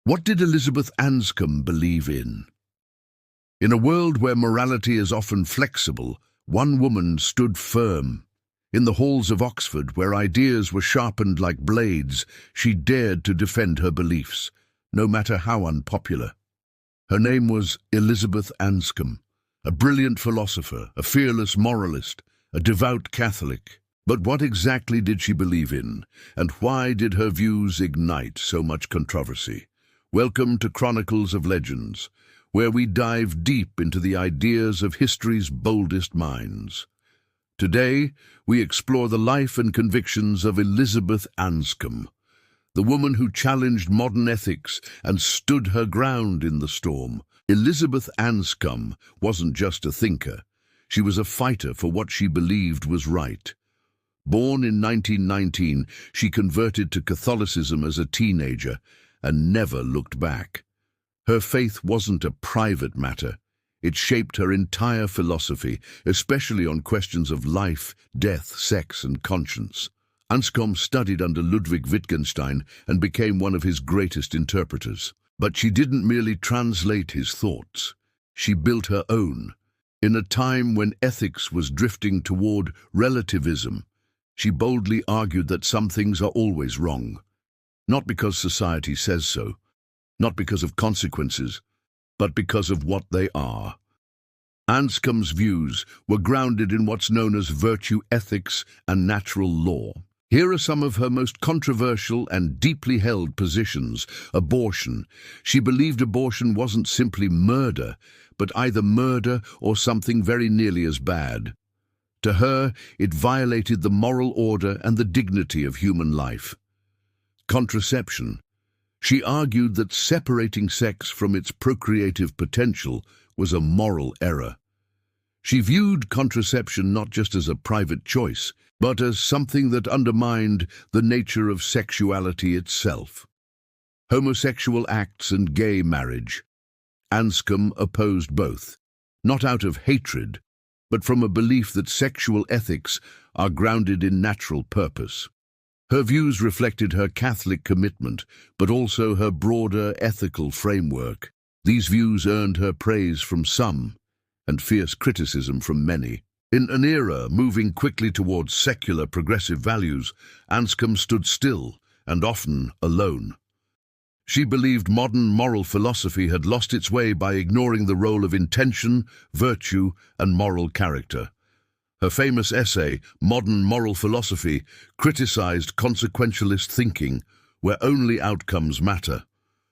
What did Elizabeth Anscombe believe in? In a world where morality is often flexible, one woman stood firm. In the halls of Oxford, where ideas were sharpened like blades, she dared to defend her beliefs, no matter how unpopular. Her name was Elizabeth Anscombe, a brilliant philosopher, a fearless moralist, a devout Catholic. But what exactly did she believe in, and why did her views ignite so much controversy? Welcome to Chronicles of Legends, where we dive deep into the ideas of history's boldest minds. Today, we explore the life and convictions of Elizabeth Anscombe, the woman who challenged modern ethics and stood her ground in the storm. Elizabeth Anscombe wasn't just a thinker. She was a fighter for what she believed was right. Born in 1919, she converted to Catholicism as a teenager and never looked back. Her faith wasn't a private matter. It shaped her entire philosophy, especially on questions of life, death, sex, and conscience. Anscombe studied under Ludwig Wittgenstein and became one of his greatest interpreters. But she didn't merely translate his thoughts. She built her own. In a time when ethics was drifting toward relativism, she boldly argued that some things are always wrong. Not because society says so, not because of consequences, but because of what they are. Anscombe's views were grounded in what's known as virtue ethics and natural law. Here are some of her most controversial and deeply held positions. Abortion. She believed abortion wasn't simply murder, but either murder or something very nearly as bad. To her, it violated the moral order and the dignity of human life. Contraception. She argued that separating sex from its procreative potential was a moral error. She viewed contraception not just as a private choice, but as something that undermined the nature of sexuality itself. Homosexual acts and gay marriage. Anscombe opposed both, not out of hatred, but from a belief that sexual ethics are grounded in natural purpose. Her views reflected her Catholic commitment, but also her broader ethical framework. These views earned her praise from some, and fierce criticism from many. In an era moving quickly towards secular progressive values, Anscombe stood still and often alone. She believed modern moral philosophy had lost its way by ignoring the role of intention, virtue, and moral character. Her famous essay, Modern Moral Philosophy, criticized consequentialist thinking, where only outcomes matter.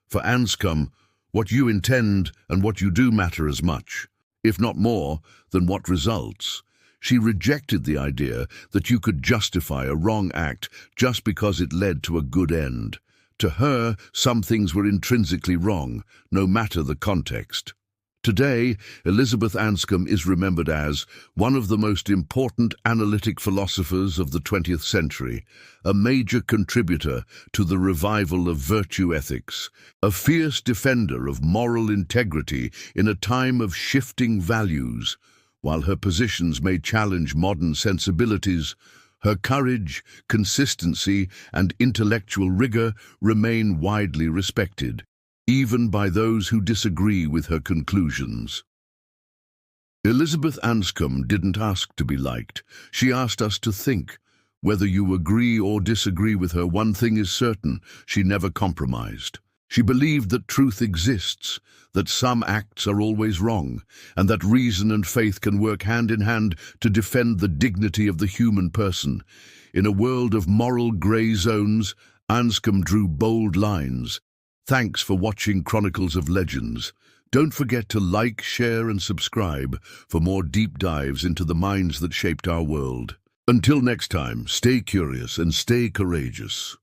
For Anscombe, what you intend and what you do matter as much, if not more, than what results. She rejected the idea that you could justify a wrong act just because it led to a good end. To her, some things were intrinsically wrong, no matter the context. Today, Elizabeth Anscombe is remembered as one of the most important analytic philosophers of the 20th century, a major contributor to the revival of virtue ethics, a fierce defender of moral integrity in a time of shifting values. While her positions may challenge modern sensibilities, her courage, consistency, and intellectual rigor remain widely respected, even by those who disagree with her conclusions. Elizabeth Anscombe didn't ask to be liked. She asked us to think. Whether you agree or disagree with her, one thing is certain: she never compromised. She believed that truth exists, that some acts are always wrong, and that reason and faith can work hand in hand to defend the dignity of the human person. In a world of moral grey zones, Anscombe drew bold lines. Thanks for watching Chronicles of Legends. Don't forget to like, share, and subscribe for more deep dives into the minds that shaped our world. Until next time, stay curious and stay courageous.